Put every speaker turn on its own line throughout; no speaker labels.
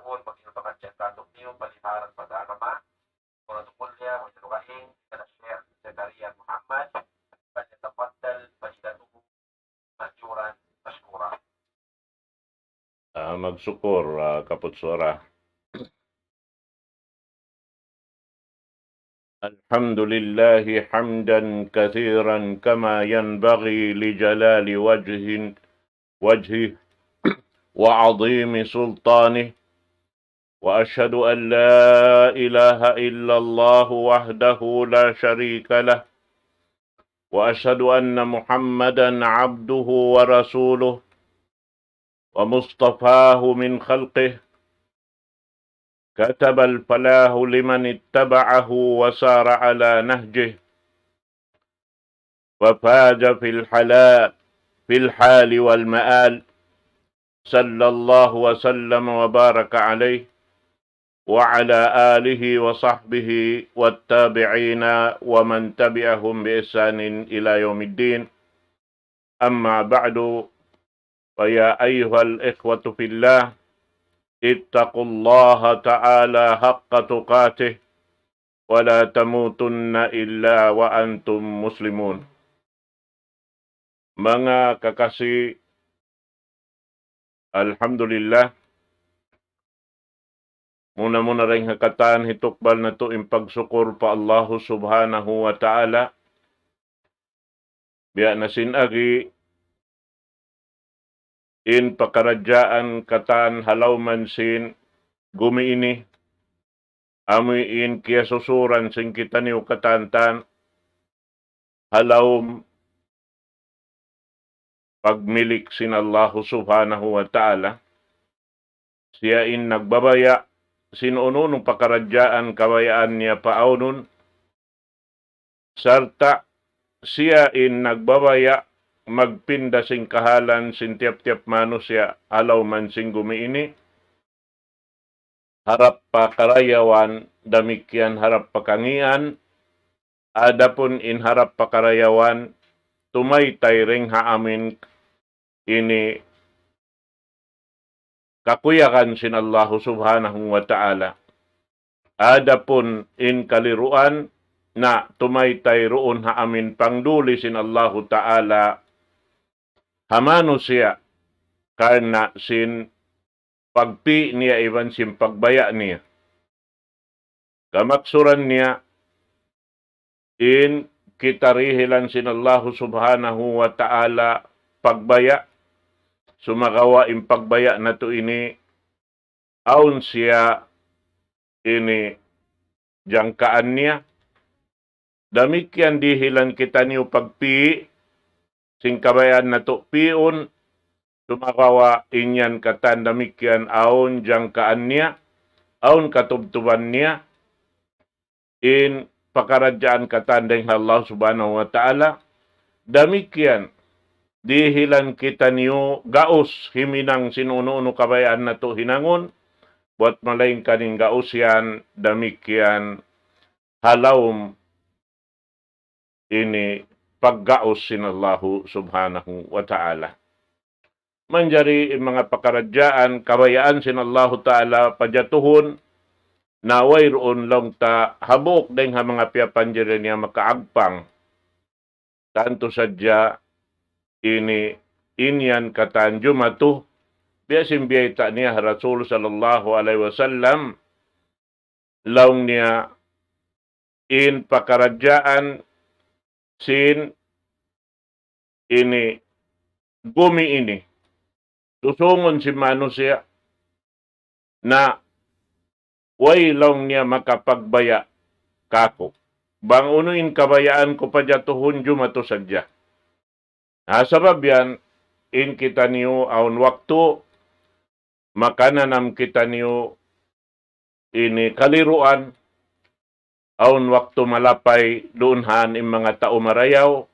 tahun mag-inupakan siya tatok niyo, paliharan padarama, kung natupulya, kung sinukain, share sa Kariyan Muhammad, فليتفضل فائدته مأجورا مشكورا.
Magsukur, kaputsura. الحمد لله حمدا كثيرا كما ينبغي لجلال وجهه وعظيم سلطانه، وأشهد أن لا إله إلا الله وحده لا شريك له، وأشهد أن محمدا عبده ورسوله ومصطفاه من خلقه، كتب الفلاح لمن اتبعه وسار على نهجه، وفاز في الحال والمآل، صلى الله وسلم وبارك عليه وعلى آله وصحبه والتابعين ومن تبعهم بإحسان إلى يوم الدين. أما بعد، فيا أيها الإخوة في الله، اتقوا الله تعالى حق تقاته ولا تموتن إلا وأنتم مسلمون. Mga kakasi, alhamdulillah, muna rin hakatan hitukbal na to impagsukur pa Allah subhanahu wa ta'ala. Biya na sinagi in pakaradyaan katan halawman sin gumiini, amoy in kaya susuran sin kita niyo katantan halawm pagmilik sin Allah subhanahu wa ta'ala. Siya in nagbabaya sin ununong pakaradyaan kabayaan niya paaunon, sarta siya in nagbabaya magpinda sing kahalan sin tiap-tiap mano siya alaw man sing gumiini, harap pa karayawan damikyan harap pa kangian, adapun in harap pa karayawan tumaytay ring haamin ini kakuyakan sin Allah subhanahu wa ta'ala. Adapun in kaliruan na tumaytay roon haamin pangduli sin Allah ta'ala, hamano siya karna sin pagpi niya iban sin pagbaya niya. Kamaksuran niya in kitarihilan sin Allah subhanahu wa ta'ala pagbaya, sumagawa in pagbaya na to ini, aun siya ini jangkaan niya. Damikyan dihilan kita niyo pagpi, sing kabayan na to piun, sumagawa inyan katan damikyan aun jangkaan niya, aun katubtuban niya, in pakaradyaan katan deng Allah subhanahu wa ta'ala. Damikyan dihilan kita niyo gaos himinang sinuno kabayaan na to hinangon, buat malaing kaning gaos yan, damikyan halawm ini paggaos sin Allah subhanahu wa ta'ala. Manjari mga pakaradyaan kabayaan sin Allah ta'ala pajatuhon, na wayroon lang ta habok deng ha mga piyapanjari niya makaagpang, tanto sadya ini inyan katan jumatu biasim biyayta niya Rasul sallallahu alaihi wasallam laung niya in pakaradyaan sin ini gumi ini tusungon si manusia na way laung niya makapagbaya kako bang unuin kabayaan ko pajatuhon jumatu sadya. Sabab yan, in kita niyo aun waktu, makananam kita niyo ini kaliruan, aun waktu malapay doonhan im mga tao marayaw,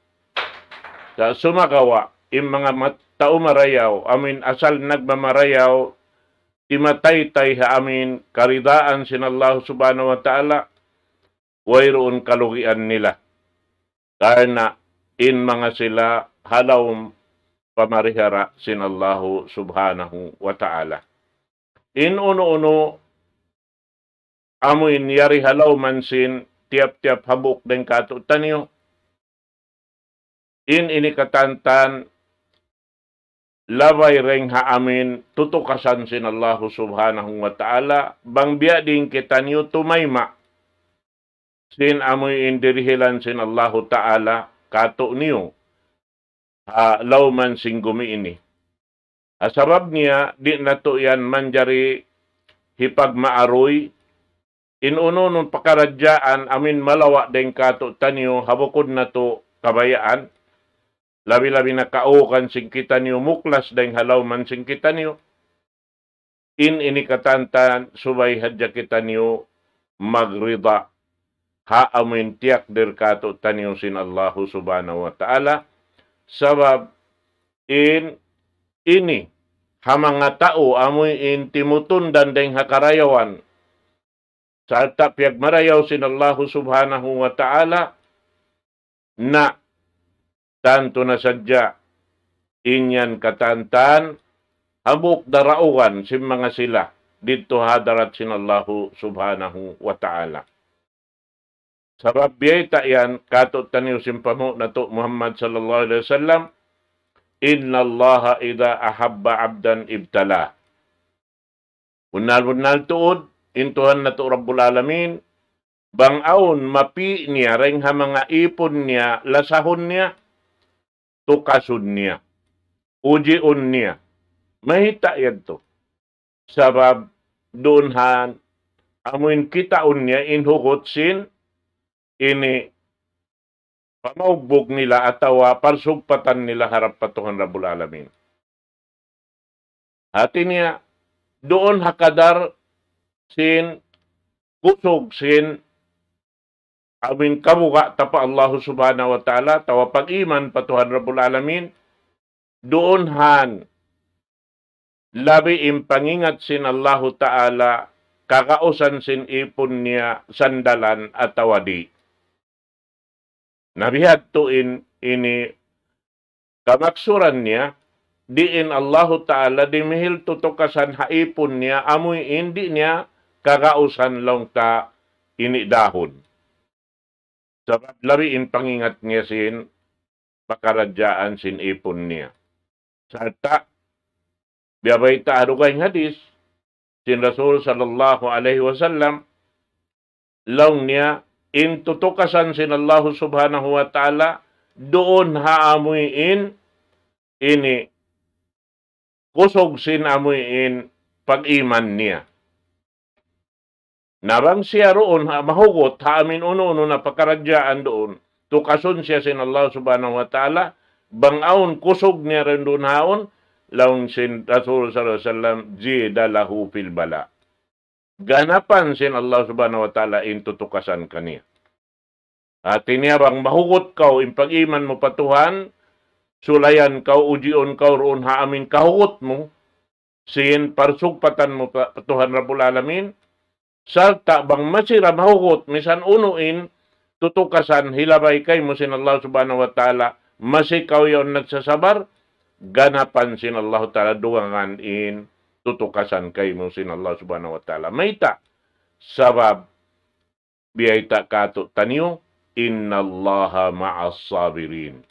sa sumagawa im mga tao marayaw, amin asal nagmamarayaw, timatay-tay ha amin karidaan sin Allah subhanahu wa ta'ala, wayroon kalugian nila. Karena in mga sila halawm pamarihara sin Allah subhanahu wa ta'ala. in uno-uno amoy niyari halaw mansin tiap-tiap habok den kato tanyo in inikatantan labay reng haamin tutukasan sin Allah subhanahu wa ta'ala bang biya din kita niyo tumayma sin amoy indirihilan sin Allah ta'ala kato niyo lawman sing gumiini. Asabab niya di na to yan manjari hipag maaroy inuno nung pakaradyaan amin malawa den kato tanyo habukod na to kabayaan labi-labi na kaukan sing kita niyo muklas dahil halaw man sing kita niyo. In inikatantan subay hadya kita niyo magrida. Haamin tiyak der kato tanyo sin Allah subhanahu wa ta'ala. Sabab ini hamanga tao amoy in timutundan dahil hakarayawan. Sa tapyag marayaw sin Allah subhanahu wa ta'ala na tanto na sadya inyan katantan habok daraugan sim mga sila dito hadarat sin Allah subhanahu wa ta'ala. Sabab biyay yan kato taniw simpamo na to Muhammad sallallahu alaihi wasallam inna Allah idha ahabba abdan ibtala. Unal tuod intuhan na to Rabbul Alamin bangaon mapi niya reng ha mga ipon niya lasahon niya tukasun niya, ujiun niya. Mahita yan to. Sabab doon han amuin kitaon niya inhugot sin ini pamaugbog nila atawa parsugpatan nila harap patuhan Rabbul Alamin. Hati niya doon hakadar sin kusog sin amin kamuka tapa Allah subhanahu wa ta'ala tawa pag-iman patuhan Rabbul Alamin doon han labi impangingat sin Allah ta'ala kakausan sin ipon niya sandalan at tawadi. Nabihat to ini kamaksuran niya diin Allah ta'ala dimihil tutukasan haipon niya amoy hindi niya kakausan lang ta ini dahon. Sabab labi in pangingat niya sin pakaradyaan sin ipon niya. Sarta, biyabay ta arugay hadis, sin Rasul sallallahu alaihi wasallam, laong niya, in tutukasan sin Allah subhanahu wa ta'ala, doon haamuin ini, kusog sin amuin pag-iman niya. Nabang siya roon, mahugot, haamin uno-uno na pakaradyaan doon, tukason siya sin Allah subhanahu wa ta'ala, bangaon kusog niya rin doon haon, laon sin Rasul sallallahu alaihi wasallam, jida lahu fil bala. Ganapan sin Allah subhanahu wa ta'ala in tutukasan kaniya. At iniyabang mahugot kau, in pag-iman mo patuhan, sulayan kau, ujion kau roon haamin kahugot mo, sin parsugpatan mo patuhan Rabbul Alamin, salta bang masira mahugot, misan unuin, tutukasan, hilabay kay mo sin Allah subhanahu wa ta'ala, masikaw yon nagsasabar, ganapan sin Allah ta'ala duwangan in tutukasan kay mo sin Allah subhanahu wa ta'ala. Mayta, sabab, biyayta kato taniyo, inna Allaha ma'as sabirin.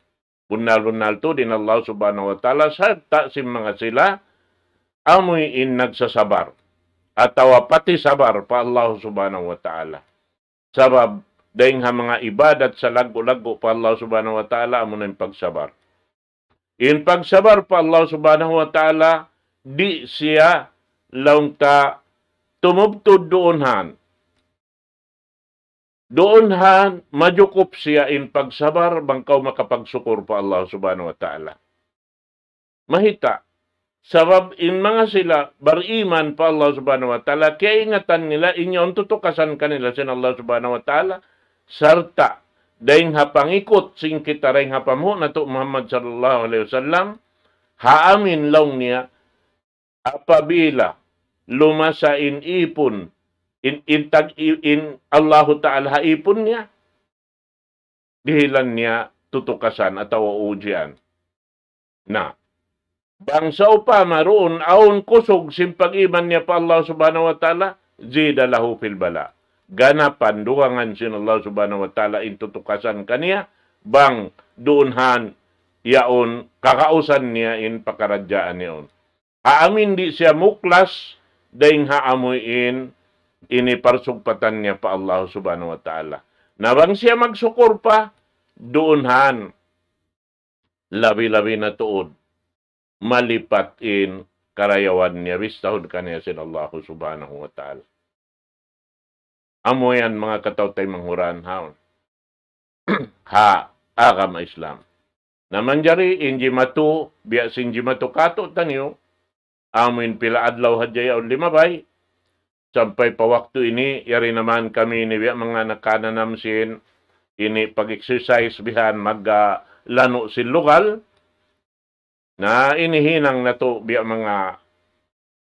Bunal-bunal to din Allah subhanahu wa ta'ala, sarta sin mga sila, amoy in nagsasabar. Atawa pati sabar pa Allah subhanahu wa ta'ala. Sabab, dahil mga ibadat sa lago-lago pa Allah subhanahu wa ta'ala, amo na yung pagsabar. In pagsabar pa Allah subhanahu wa ta'ala, di siya laong ta tumubtod doonhan. Doonhan, majukup siya in pagsabar, bangkaw makapagsukur pa Allah subhanahu wa ta'ala. Mahita, sabab in mga sila, bariman pa Allah subhanahu wa ta'ala, kaya ingatan nila, inyon tutukasan kanila sin Allah subhanahu wa ta'ala, sarta, dahil hapangikot sing kita rin hapamu na to Muhammad sallallahu alaihi wasallam, haamin lang niya, apabila lumasa in ipon, in Allah ta'ala haipon niya, dihilan niya tutukasan at ujian na Bangsa upa maroon aon kusog simpag-iman niya pa Allah subhanahu wa ta'ala, zida lahu fil bala. Ganapan duwangan sin Allah subhanahu wa ta'ala intutukasan kaniya, bang doonhan yaon kakausan niya in pakaradyaan niyon. Haamin di siya muklas, daing haamuin ini parsugpatan niya pa Allah subhanahu wa ta'ala. Nabang siya magsukur pa, doonhan labi-labi na tuod malipat in karayawan niya, bistahod kaniya sin Allah subhanahu wa ta'ala. Amo yan mga katawtay manghuran haon. Ha, agam Islam. Naman jari, inji matu, biya sinji matu kato tanyo, amin pila adlaw hadjaya o limabay, sampai pa waktu ini, yari naman kami ni biya mga nakananam sin, ini pag-exercise bihan mag-lano sin lugal, na inihinang na to biya mga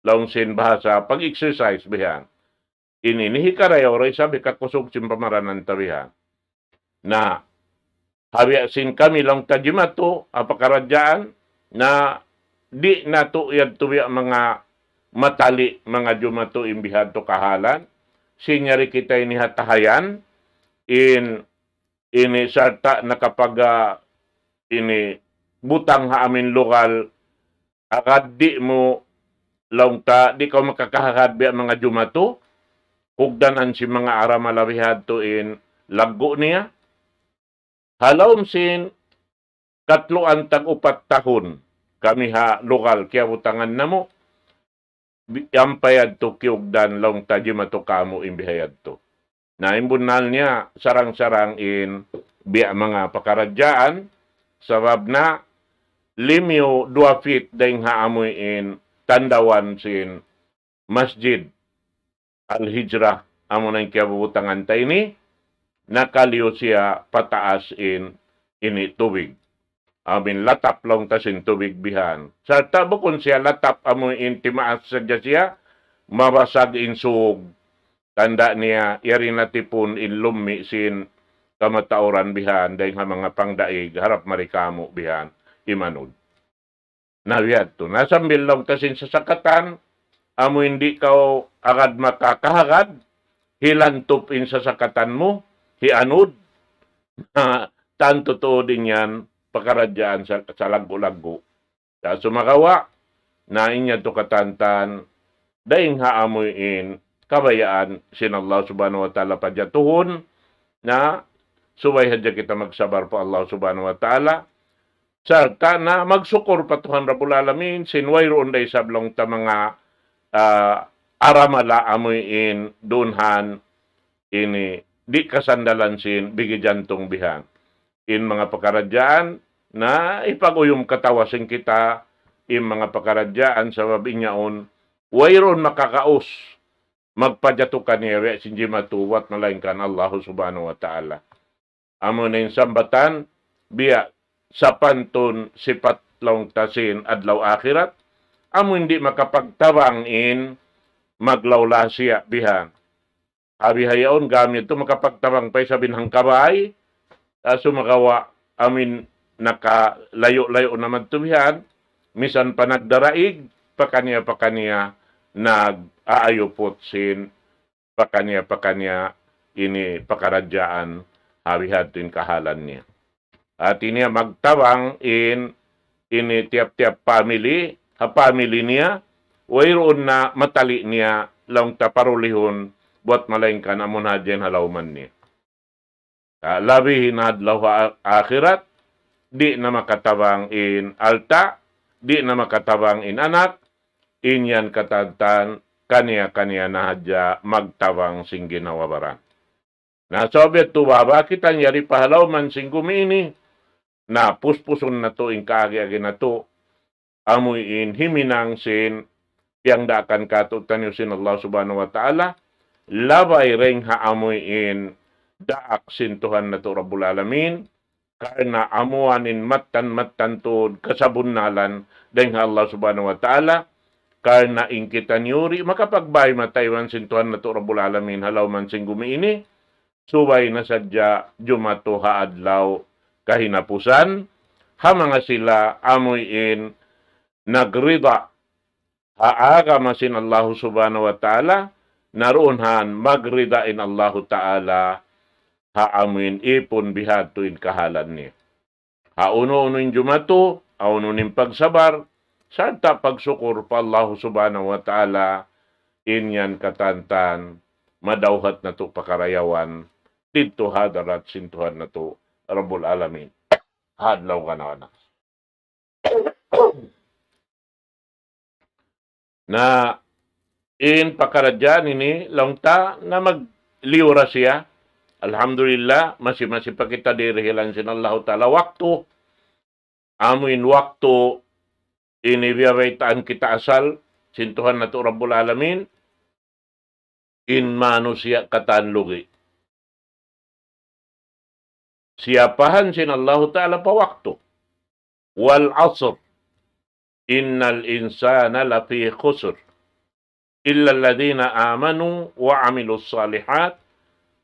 launsin bahasa pag-exercise bihan. Ininihi karayaw ray sabi kakusog sin pamaranan tabihan. Na habiya sin kami lang tajimato apakaradyaan na di nato yad to biya mga matali mga jumato imbihan to kahalan. Sinyari kita ini hatahayan ini sarta na kapag ini butang ha amin lokal, agad di mo launta, di ka makakahagad biya mga jumato, hugdanan si mga aramalabihad to in laggo niya. Halawm sin katluan tag 4 tahon, kami ha lokal, kaya butangan na mo, yampayad to kiugdan launta jumato kamo imbihayad to. Naimbunal niya, sarang-sarang in biya mga pakaradyaan, sabab na limyo 2 feet daing haamoy in tandawan sin Masjid Al-Hijrah amo nang kiabubutangan tayo ni nakaliyo siya pataas in ini tubig. Amin latap lang ta sin tubig bihan. Sa tabukon siya latap amo in timaas sadya siya mabasag in sug. Tanda niya yari natipon in lumi sin kamatauran bihan daing mga pangdaig harap marikamo bihan imanod. Nawiyad to. Nasambil lang kasin sa sakatan, amo hindi ka agad makakahagad, hilantupin sa sakatan mo, hianod, tanto to din yan, pakaradyaan sa lago-lago. Sa sumakawa, na inya to katantan, daing haamoyin, kabayaan, sin Allah subhanahu wa ta'ala padyatuhon, na subay hadya kita magsabar po Allah subhanahu wa ta'ala, sarta na magsukor pa Tuhan Rabbul Alamin, sinway roon day sablong ta mga aramala amoy in dunhan ini di kasandalan sin bigijantong bihan. In mga pakaradyaan na ipaguyom katawasin kita in mga pakaradyaan sa babinyaon, wayron makakaos magpadyatukan niya sinji matuwat malaingkan Allah subhanahu wa ta'ala. Amo na yung sambatan, biya sa pantun sipat long tasin adlaw akhirat, amo hindi makapagtawang in maglawla siya bihan. Habi-hayaon gamit ito makapagtawang pa sa binhang kabay, sumakawa amin nakalayo-layo naman ito bihan, misan pa nagdaraig, pakanya nag-aayupot sin, pakanya ini pakaradyaan, habihad in kahalan niya. At ini magtawang in ini tiap-tiap family, family niya, wayroon na matali niya lang taparulihon buat malaingkan amon hadyan halawman niya. Labihin hadlaw akhirat, di na makatawang in alta, di na makatawang in anak, inyan katantan, kaniya-kaniya na hadya magtawang sing ginawabaran. Na Soviet tuwa, bakit ang yari pahalaw man sing kumini, na puspuson na to, in kaagi-agi na to, amoy in himinang sin, piyang daakan katutan yung sin Allah subhanahu wa ta'ala, labay ring haamoy in daak sin Tuhan na to Rabbul Alamin, karena amuanin matan to kasabunalan dahil Allah subhanahu wa ta'ala, karena ingkitan yuri, makapagbay mataywan sin Tuhan na to Rabbul Alamin, halaw man sin gumiini, subay na sadya jumato haadlaw kahinapusan, ha mga sila amoy in nagrida haaga masin Allah subhanahu wa ta'ala, naroonhan magridain Allah ta'ala haamin ipon bihatuin kahalan ni. Hauno-unoin jumato, haununin pagsabar, sarta pagsukur pa Allah subhanahu wa ta'ala, inyan katantan, madawhat na to pakarayawan, dito hadarat sintuhan na to, Rabbul Alamin. Hadlaw ka na. Na in pakaradyan ini langta na magliwra siya. Alhamdulillah, masih pa kita dirihilan sinallahu ta'ala. Waktu, amin waktu, ini biyawaitaan kita asal, sintuhan na to Rabbul Alamin, in manusia kataan lugi. Siapahan sinallahu ta'ala pa waktu. Wal asr, innal insana lafi khusr, illa alladhina amanu wa amilus salihat,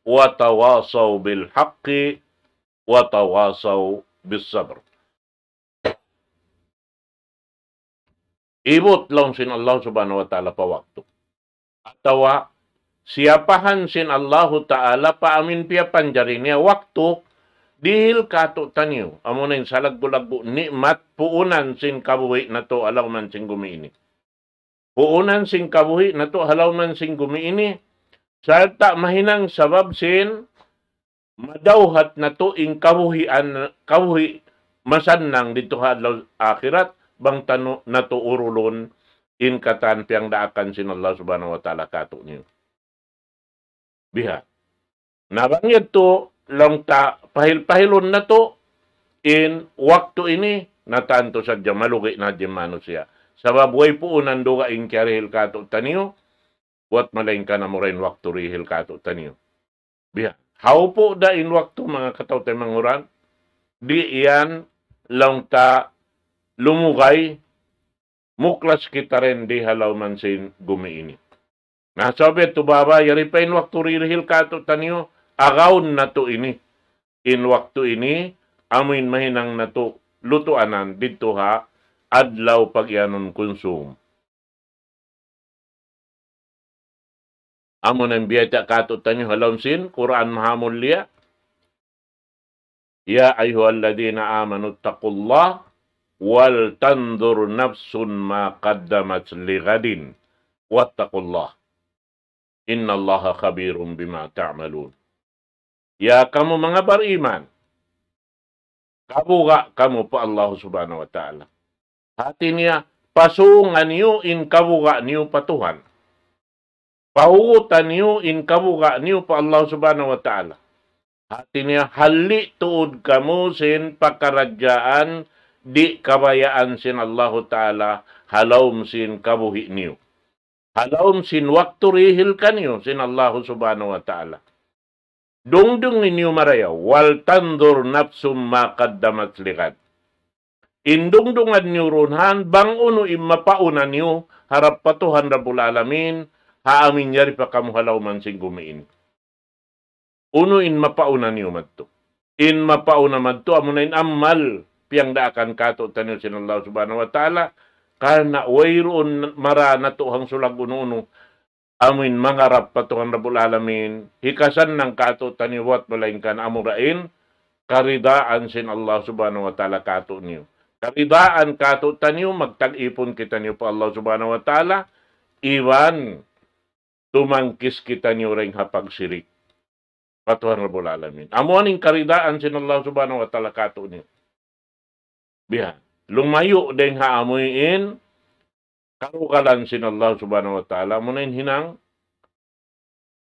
wa tawasaw bil haqqi, wa tawasaw bis sabr. Ibot lang sin Allah subhanahu wa ta'ala pa waktu. Atawa, siapahan sin Allah ta'ala pa amin piya panjarin niya waktu, dihil kato tanyo, amo na yung salag-bulag nikmat, puunan sin kabuhi na to, alaw man sin gumiini. Puunan sin kabuhi na to, halaw man sin gumiini, sarta mahinang sabab sin, madawhat na to, in kabuhi masannang dito hadlaw akhirat, bang tano na to urulon, in katan piyang daakan sin Allah subhanahu wa ta'ala kato niyo. Biha. Nabangyad to, lang ta pahil-pahilon na to in waktu ini natanto sadya malugi na di manusia. Sabab way po unando ka in karihil kato taniyo, wat malain ka na mo rin waktu rihil kato taniyo. Biha. How po da in waktu mga katawtay manguran, di iyan lang ta lumugay, muklas kita rin di halaw man sin gumiini. Nasabi to baba, yari pa in waktu rihil kato taniyo, agawn na to ini. In waktu ini, amin mahinang na to lutuanan dito ha, adlaw pagyanon konsum. Amon ang biyata kato tanyo halawsin, Quran mahamulya. Ya ayyuhalladhina amanu taqullah wal tandur nafsun ma qaddamat lighadin wattaqullah. Innallaha khabirum bima ta'malun. Ya kamu mga bariman, kabuga kamu pa Allah subhanahu wa ta'ala. Hati niya, pasungan niyo in kabuga niyo pa Tuhan. Pauutan niyo in kabuga niyo pa Allah subhanahu wa ta'ala. Hati niya, hali tuod kamu sin pakaradyaan, di kabayaan sin Allah ta'ala, halawm sin kabuhi niyo. Halawm sin waktu rihil kanyo sin Allah subhanahu wa ta'ala. Dungdung ninyo marayaw, wal tandur nafsum maqaddamat liqad. Indungdungan niyo runhan, bang uno imapaunan niyo, harap patuhan Rabbul Alamin, haamin yari pa kamuhalaw man sing gumiin. Uno in mapaunan niyo madto. In mapauna madto, amunain amal, piyang daakan kato tanyo sin Allah subhanahu wa ta'ala, karena wayroon mara na to hang sulag uno-uno, amin mangarap patuhan Rabbul Alamin, hikasan ng kato taniwat malain kan amurain, karidaan sin Allah subhanahu wa ta'ala kato niyo. Karidaan kato taniyo, magtag-ipon kita niyo pa Allah subhanahu wa ta'ala, iwan, tumangkis kita niyo ring hapag-sirik. Patuhan Rabbul Alamin. Amuaning karidaan sin Allah subhanahu wa ta'ala kato niyo. Biha, lumayo din haamuin, karukalan sin Allah subhanahu wa ta'ala, munain hinang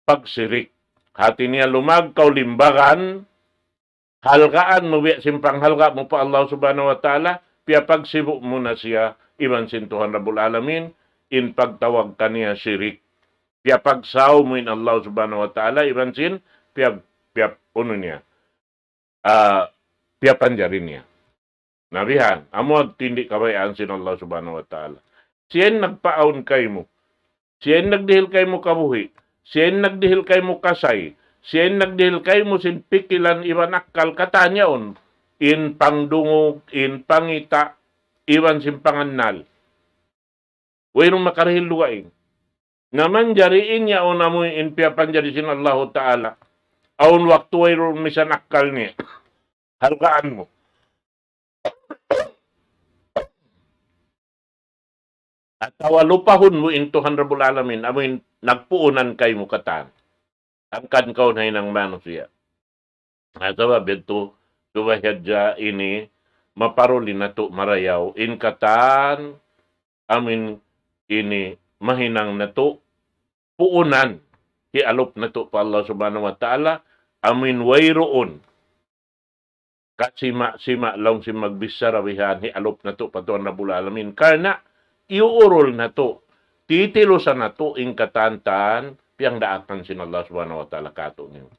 pagsirik. Hati niya lumagkaw limbagan, halgaan mo biya simpang halga mo pa Allah subhanahu wa ta'ala, piya pagsibu mo na siya, iban sintuhan Rabbul Alamin, in pagtawag kaniya sirik. Piya pagsaw mo in Allah subhanahu wa ta'ala, iban sin, piya uno niya, piya panjarin niya. Nabihan, amo tindi kabayaan sin Allah subhanahu wa ta'ala. Siyan nagpaon kay mo. Siyan nagdihil kay mo kabuhi. Siyan nagdihil kay mo kasay. Siyan nagdihil kay mo sin pikilan iwan akal katanyaon. In pangdungog, in pangita, iwan sin pangannal. wairong makarihil luwaing. Naman jariin niya o namoy inpiapan jadi sin Allah Ta'ala. Aun waktu wairong misan akal niya. Halkaan mo. At awalupahon mo in Tuhan Rabbul Alamin, amoy nagpuunan kay mo katan. Angkan kau na ng manusia. At sabi ito, tuwahadya ini, maparuli na to marayaw, in katan, amin ini, mahinang na to, puunan, hialop na to pa Allah Subhanahu wa Ta'ala, amin wayroon, kasima lang si magbisarawihan, hialop na to, patuan Rabbul Alamin, karena, iuurol na to, titilusan na to, in katantan, piyang daakan sin Allah Subhanahu wa Ta'ala kato niyo.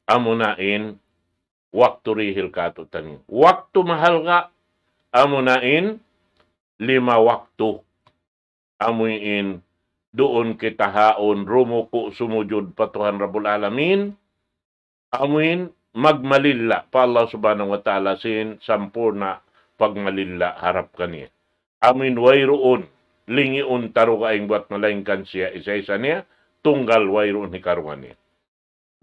Amunain, waktu rihil kato tanin. Waktu mahal nga, amunain, 5 waktu. Amuin, doon kita haon, rumuko, sumujud pa Tuhan Rabbul Alamin. Amuin, magmalilla pa Allah Subhanahu wa Ta'ala sin sampurna pagmalilla harap kaniya. Amin wayroon, lingiun taro kaing buat malaingkan siya isa-isa niya, tunggal wayroon hikarwan niya.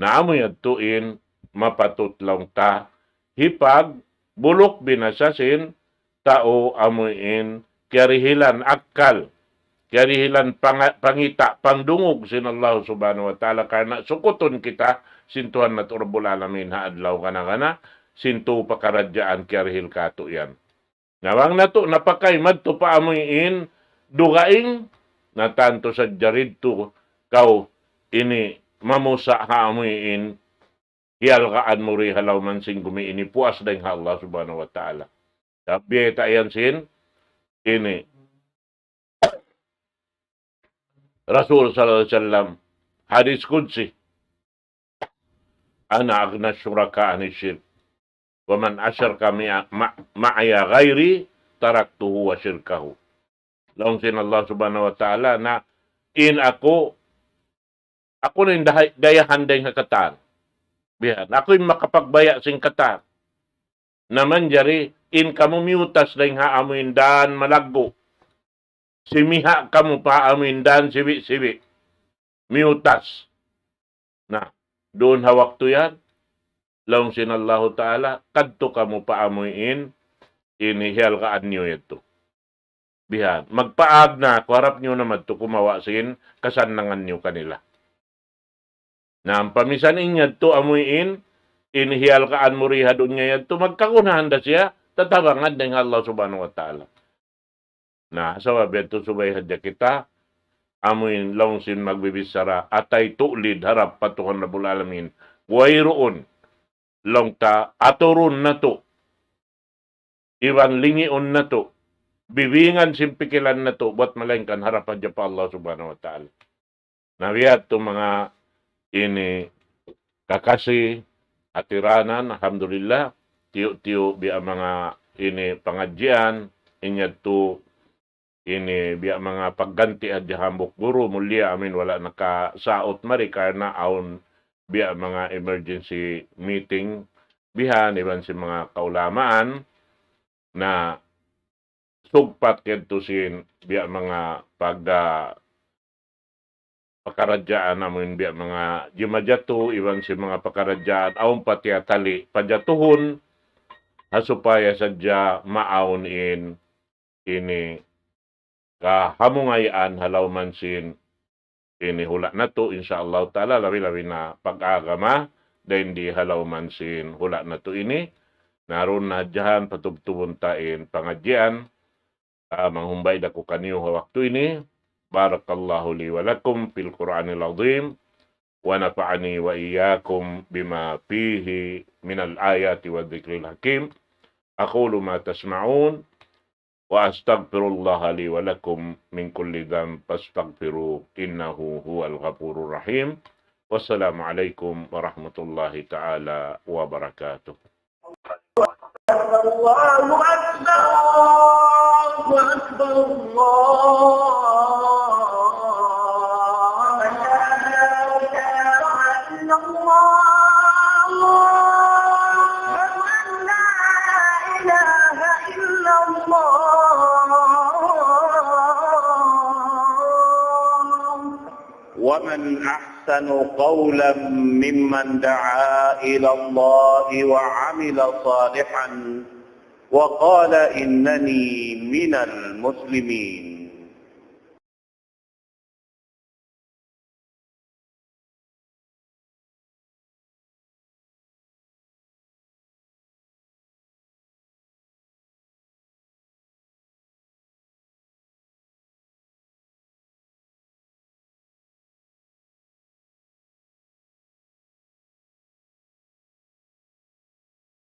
Naamoy adtuin, mapatutlaw ta, hipag, bulok binasasin, tao amuin, kiarihilan akkal, kiarihilan pangita, pangdungog sin Allah Subhanahu wa Ta'ala, karena sukuton kita, sintuhan na Rabbul Alamin, haadlaw kana sintu pakaradyaan kiarihil kato yan. Nawang nato napakay madto pa amuin dugaing na tanto sa jarid to kau ini mamusa ha amuin hiyalkaan mo ri halaw man sing gumiini puas dahil ha Allah Subhanahu wa Ta'ala. Sabi tayan sin ini Rasul sallallahu alaihi wasallam hadis qudsi ana aghna syuraka ani syirk wa man asyarka ma'aya ghairi taraktuhu wa syirkahu. Laong sin Allah Subhanahu wa Ta'ala na in ako na yung dayahan dahil katan. Bihan, ako yung makapagbaya sing katan. Naman jari, in kamu miutas dahil haamuin dan malagbo. Simiha kamu paamuin dan sibi-sibi. Miutas. Na, doon hawak to yan. Laong sin Allah Ta'ala, kadto kamu paamuin, inihiyal ka anyo ito. Bihan, magpaag na, kuharap nyo naman ito kumawasin, kasanangan nyo kanila. Na ang pamisan inya ito amuin, inihiyal ka an muriha doon niya ito, magkakunahan da siya, tatabangan ng Allah Subhanahu wa Ta'ala. Na, sa wabet ito subay hadya kita, amuin laong sin magbibisara, atay tuulid harap patuhan Rabbul Alamin, wayroon, long ta aturun na to, iwan lingion na to, bibingan simpikilan na to, buat malengkan harapan dyan pa Allah Subhanahu wa Ta'ala. Nabiyat to mga ini kakasi atiranan, alhamdulillah, tiyo-tiyo biya mga ini pangadyan, inya to ini biya mga pagganti at hambok guru, mulia amin wala nakasaot mari karena aun biya mga emergency meeting, bihan, iban si mga kaulamaan, na sugpat kento sin biya mga pakaradyaan namin biya mga jimajato, iban si mga pakaradyaan, aun pati atali, pajatuhon, hasupaya sadya maaun ini kahamungayan halaw man sin ini hula na to, insyaAllah ta'ala, labi-labi na pag-agama, dahil di halaw man sin hula na to ini, naroon na dyan, patubtubon tain pangadyan, manghumbay da ko kaniyo waktu ini, barakallahu li walakum fil Qur'anil Azim, wa nafa'ani wa iyyakum bima fihi minal ayati wa dhikril hakim, aqulu ma tasma'un, وأستغفر الله لي ولكم من كل ذنب فاستغفروه إنه هو الغفور الرحيم والسلام عليكم ورحمة الله تعالى وبركاته.
الله أكبر الله أكبر الله لا إله إلا الله لا إله إلا الله
ومن أحسن قولا ممن دعا إلى الله وعمل صالحا وقال إنني من المسلمين.